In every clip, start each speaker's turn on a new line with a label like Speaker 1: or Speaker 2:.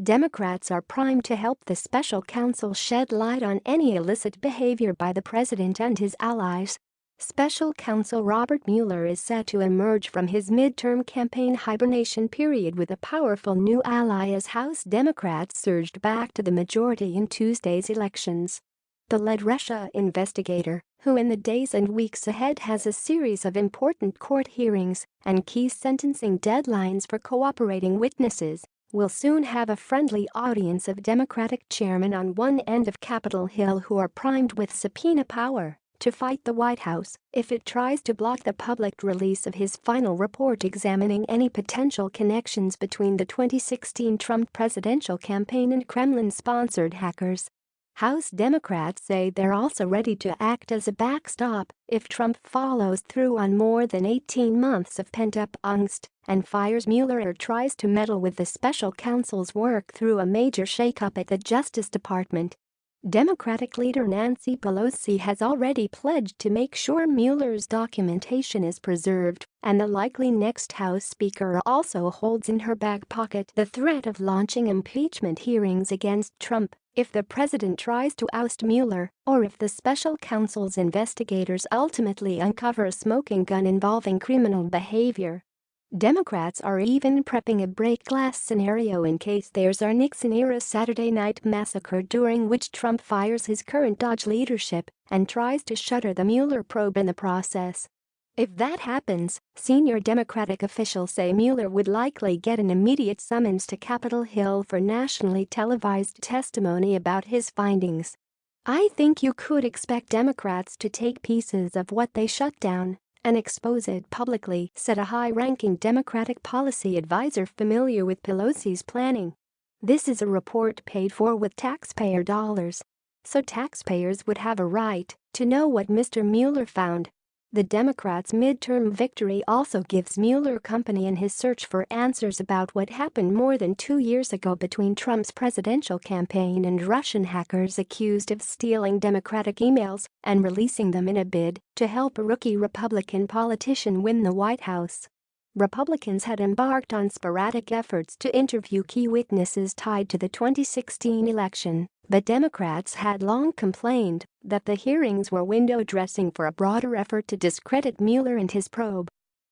Speaker 1: Democrats are primed to help the special counsel shed light on any illicit behavior by the president and his allies. Special counsel Robert Mueller is set to emerge from his midterm campaign hibernation period with a powerful new ally as House Democrats surged back to the majority in Tuesday's elections. The lead Russia investigator, who in the days and weeks ahead has a series of important court hearings and key sentencing deadlines for cooperating witnesses, will soon have a friendly audience of Democratic chairmen on one end of Capitol Hill who are primed with subpoena power to fight the White House if it tries to block the public release of his final report examining any potential connections between the 2016 Trump presidential campaign and Kremlin-sponsored hackers. House Democrats say they're also ready to act as a backstop if Trump follows through on more than 18 months of pent-up angst and fires Mueller or tries to meddle with the special counsel's work through a major shakeup at the Justice Department. Democratic leader Nancy Pelosi has already pledged to make sure Mueller's documentation is preserved, and the likely next House Speaker also holds in her back pocket the threat of launching impeachment hearings against Trump if the president tries to oust Mueller or if the special counsel's investigators ultimately uncover a smoking gun involving criminal behavior. Democrats are even prepping a break-glass scenario in case there's a Nixon-era Saturday night massacre during which Trump fires his current Dodge leadership and tries to shutter the Mueller probe in the process. If that happens, senior Democratic officials say Mueller would likely get an immediate summons to Capitol Hill for nationally televised testimony about his findings. "I think you could expect Democrats to take pieces of what they shut down and expose it publicly," said a high-ranking Democratic policy advisor familiar with Pelosi's planning. "This is a report paid for with taxpayer dollars. So taxpayers would have a right to know what Mr. Mueller found." The Democrats' midterm victory also gives Mueller company in his search for answers about what happened more than 2 years ago between Trump's presidential campaign and Russian hackers accused of stealing Democratic emails and releasing them in a bid to help a rookie Republican politician win the White House. Republicans had embarked on sporadic efforts to interview key witnesses tied to the 2016 election, but Democrats had long complained that the hearings were window dressing for a broader effort to discredit Mueller and his probe.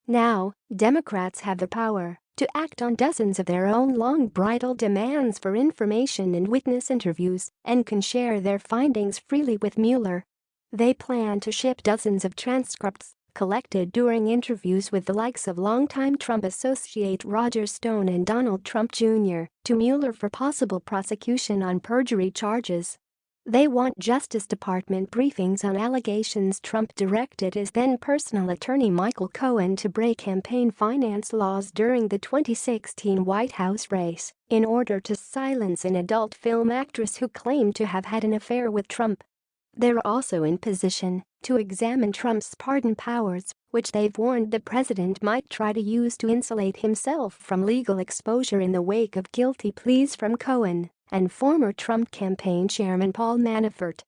Speaker 1: Now, Democrats have the power to act on dozens of their own long-bridled demands for information and witness interviews and can share their findings freely with Mueller. They plan to ship dozens of transcripts collected during interviews with the likes of longtime Trump associate Roger Stone and Donald Trump Jr. to Mueller for possible prosecution on perjury charges. They want Justice Department briefings on allegations Trump directed his then personal attorney Michael Cohen to break campaign finance laws during the 2016 White House race in order to silence an adult film actress who claimed to have had an affair with Trump. They're also in position to examine Trump's pardon powers, which they've warned the president might try to use to insulate himself from legal exposure in the wake of guilty pleas from Cohen and former Trump campaign chairman Paul Manafort.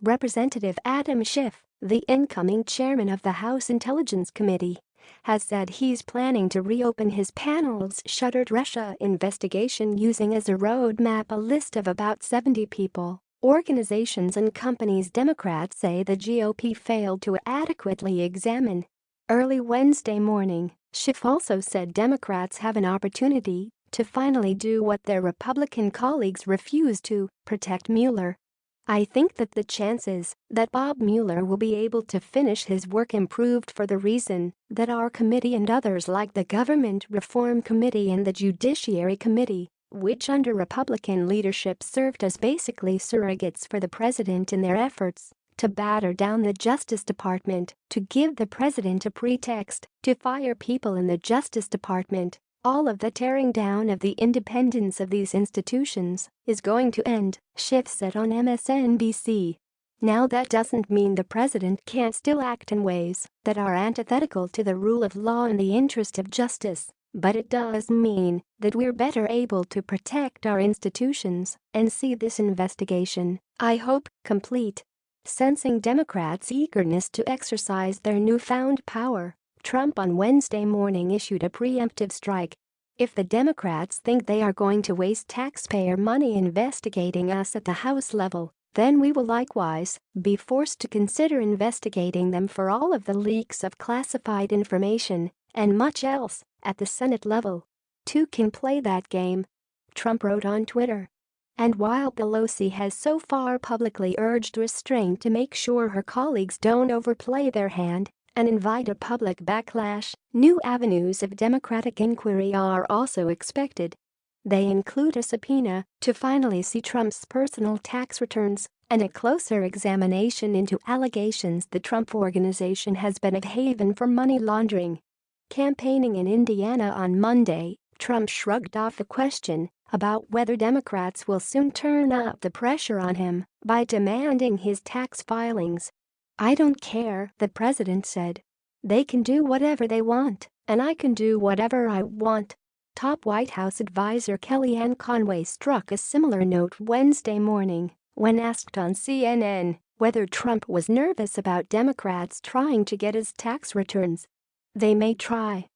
Speaker 1: Representative Adam Schiff, the incoming chairman of the House Intelligence Committee, has said he's planning to reopen his panel's shuttered Russia investigation using as a roadmap a list of about 70 people, organizations and companies Democrats say the GOP failed to adequately examine. Early Wednesday morning, Schiff also said Democrats have an opportunity to finally do what their Republican colleagues refused to: protect Mueller. "I think that the chances that Bob Mueller will be able to finish his work improved for the reason that our committee and others like the Government Reform Committee and the Judiciary Committee, which under Republican leadership served as basically surrogates for the president in their efforts to batter down the Justice Department, to give the president a pretext to fire people in the Justice Department. All of the tearing down of the independence of these institutions is going to end," Schiff said on MSNBC. Now that doesn't mean the president can't still act in ways that are antithetical to the rule of law and the interest of justice, but it does mean that we're better able to protect our institutions and see this investigation, I hope, complete. Sensing Democrats' eagerness to exercise their newfound power, Trump on Wednesday morning issued a preemptive strike. If the Democrats think they are going to waste taxpayer money investigating us at the House level, then we will likewise be forced to consider investigating them for all of the leaks of classified information and much else at the Senate level. Two can play that game," Trump wrote on Twitter. And while Pelosi has so far publicly urged restraint to make sure her colleagues don't overplay their hand and invite a public backlash, new avenues of Democratic inquiry are also expected. They include a subpoena to finally see Trump's personal tax returns and a closer examination into allegations the Trump Organization has been a haven for money laundering. Campaigning in Indiana on Monday, Trump shrugged off the question about whether Democrats will soon turn up the pressure on him by demanding his tax filings. "I don't care," the president said. "They can do whatever they want, and I can do whatever I want." Top White House advisor Kellyanne Conway struck a similar note Wednesday morning when asked on CNN whether Trump was nervous about Democrats trying to get his tax returns. They may try,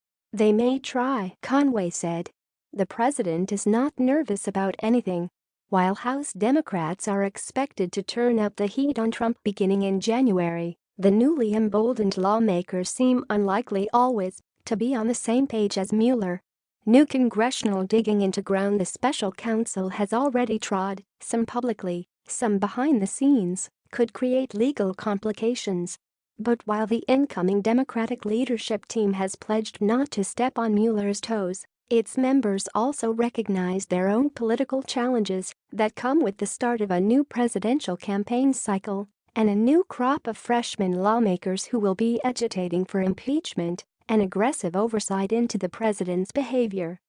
Speaker 1: Conway said. The president is not nervous about anything. While House Democrats are expected to turn up the heat on Trump beginning in January, the newly emboldened lawmakers seem unlikely always to be on the same page as Mueller. New congressional digging into ground the special counsel has already trod, some publicly, some behind the scenes, could create legal complications. But while the incoming Democratic leadership team has pledged not to step on Mueller's toes, its members also recognize their own political challenges that come with the start of a new presidential campaign cycle and a new crop of freshman lawmakers who will be agitating for impeachment and aggressive oversight into the president's behavior.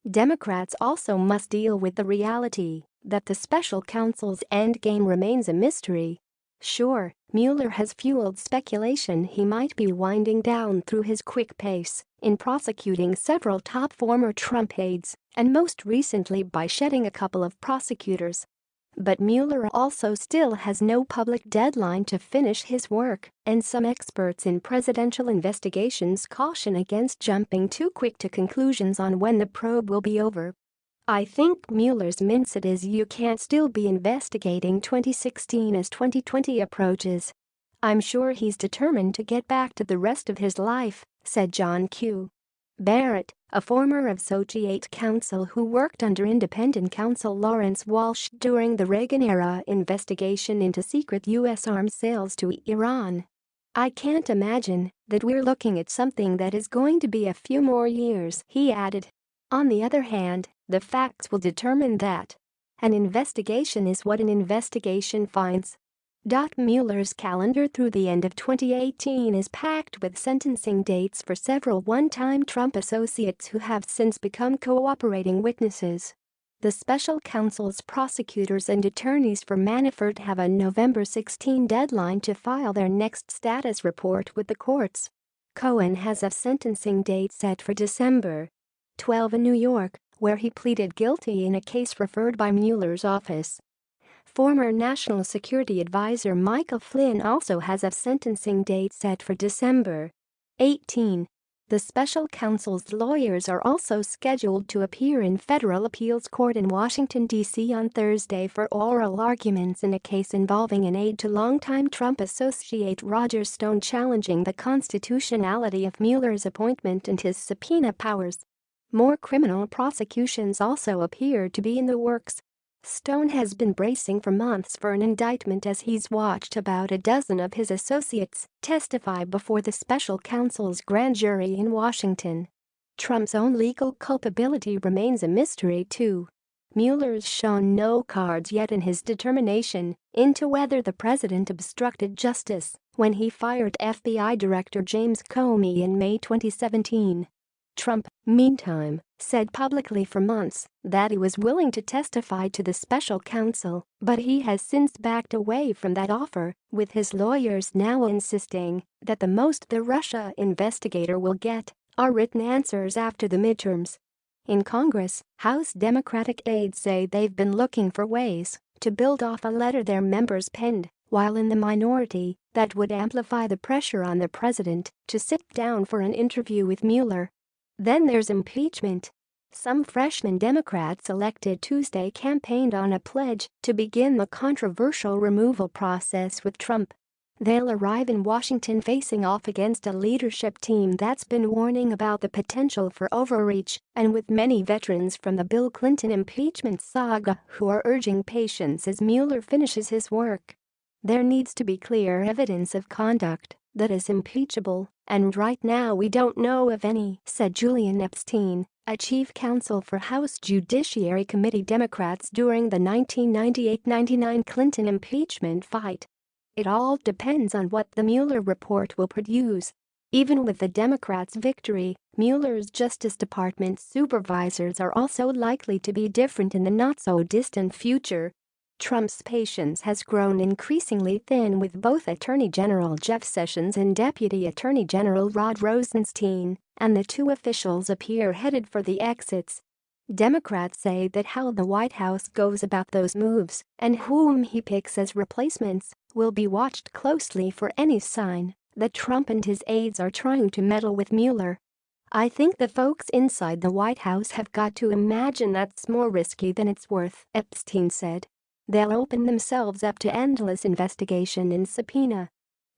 Speaker 1: Democrats also must deal with the reality that the special counsel's endgame remains a mystery. Sure, Mueller has fueled speculation he might be winding down through his quick pace in prosecuting several top former Trump aides, and most recently by shedding a couple of prosecutors. But Mueller also still has no public deadline to finish his work, and some experts in presidential investigations caution against jumping too quick to conclusions on when the probe will be over. "I think Mueller's mindset is you can't still be investigating 2016 as 2020 approaches. I'm sure he's determined to get back to the rest of his life," said John Q. Barrett, a former associate counsel who worked under independent counsel Lawrence Walsh during the Reagan-era investigation into secret U.S. arms sales to Iran. "I can't imagine that we're looking at something that is going to be a few more years," he added. On the other hand, the facts will determine that. An investigation is what an investigation finds. Mueller's calendar through the end of 2018 is packed with sentencing dates for several one-time Trump associates who have since become cooperating witnesses. The special counsel's prosecutors and attorneys for Manafort have a November 16 deadline to file their next status report with the courts. Cohen has a sentencing date set for December 12 in New York, where he pleaded guilty in a case referred by Mueller's office. Former National Security Advisor Michael Flynn also has a sentencing date set for December 18. The special counsel's lawyers are also scheduled to appear in federal appeals court in Washington, D.C. on Thursday for oral arguments in a case involving an aide to longtime Trump associate Roger Stone challenging the constitutionality of Mueller's appointment and his subpoena powers. More criminal prosecutions also appear to be in the works. Stone has been bracing for months for an indictment as he's watched about a dozen of his associates testify before the special counsel's grand jury in Washington. Trump's own legal culpability remains a mystery too. Mueller's shown no cards yet in his determination into whether the president obstructed justice when he fired FBI Director James Comey in May 2017. Trump, meantime, said publicly for months that he was willing to testify to the special counsel, but he has since backed away from that offer, with his lawyers now insisting that the most the Russia investigator will get are written answers after the midterms. In Congress, House Democratic aides say they've been looking for ways to build off a letter their members penned, while in the minority, that would amplify the pressure on the president to sit down for an interview with Mueller. Then there's impeachment. Some freshman Democrats elected Tuesday campaigned on a pledge to begin the controversial removal process with Trump. They'll arrive in Washington facing off against a leadership team that's been warning about the potential for overreach and with many veterans from the Bill Clinton impeachment saga who are urging patience as Mueller finishes his work. There needs to be clear evidence of conduct that is impeachable, and right now we don't know of any, said Julian Epstein, a chief counsel for House Judiciary Committee Democrats during the 1998-99 Clinton impeachment fight. It all depends on what the Mueller report will produce. Even with the Democrats' victory, Mueller's Justice Department supervisors are also likely to be different in the not-so-distant future. Trump's patience has grown increasingly thin with both Attorney General Jeff Sessions and Deputy Attorney General Rod Rosenstein, and the two officials appear headed for the exits. Democrats say that how the White House goes about those moves and whom he picks as replacements will be watched closely for any sign that Trump and his aides are trying to meddle with Mueller. I think the folks inside the White House have got to imagine that's more risky than it's worth, Epstein said. They'll open themselves up to endless investigation and subpoena.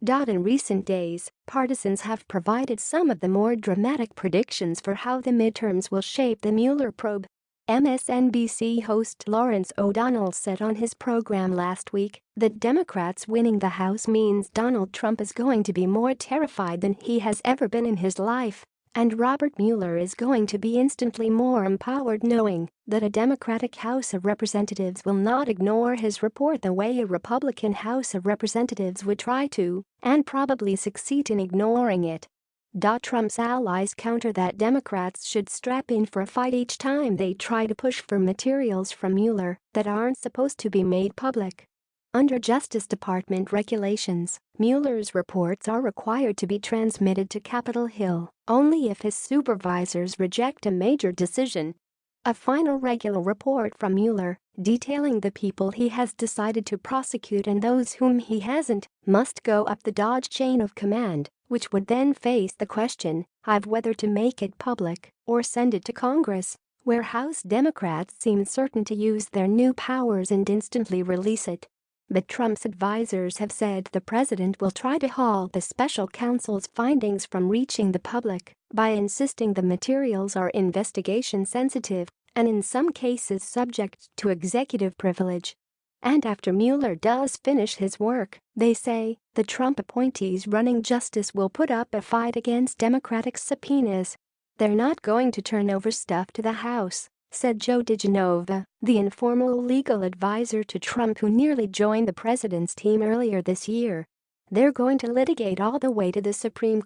Speaker 1: In recent days, partisans have provided some of the more dramatic predictions for how the midterms will shape the Mueller probe. MSNBC host Lawrence O'Donnell said on his program last week that Democrats winning the House means Donald Trump is going to be more terrified than he has ever been in his life, and Robert Mueller is going to be instantly more empowered knowing that a Democratic House of Representatives will not ignore his report the way a Republican House of Representatives would try to, and probably succeed in ignoring it. Trump's allies counter that Democrats should strap in for a fight each time they try to push for materials from Mueller that aren't supposed to be made public. Under Justice Department regulations, Mueller's reports are required to be transmitted to Capitol Hill only if his supervisors reject a major decision. A final regular report from Mueller, detailing the people he has decided to prosecute and those whom he hasn't, must go up the Dodge chain of command, which would then face the question of whether to make it public or send it to Congress, where House Democrats seem certain to use their new powers and instantly release it. But Trump's advisors have said the president will try to halt the special counsel's findings from reaching the public by insisting the materials are investigation sensitive and in some cases subject to executive privilege. And after Mueller does finish his work, they say, the Trump appointees running justice will put up a fight against Democratic subpoenas. They're not going to turn over stuff to the House, said Joe DiGenova, the informal legal advisor to Trump who nearly joined the president's team earlier this year. They're going to litigate all the way to the Supreme Court.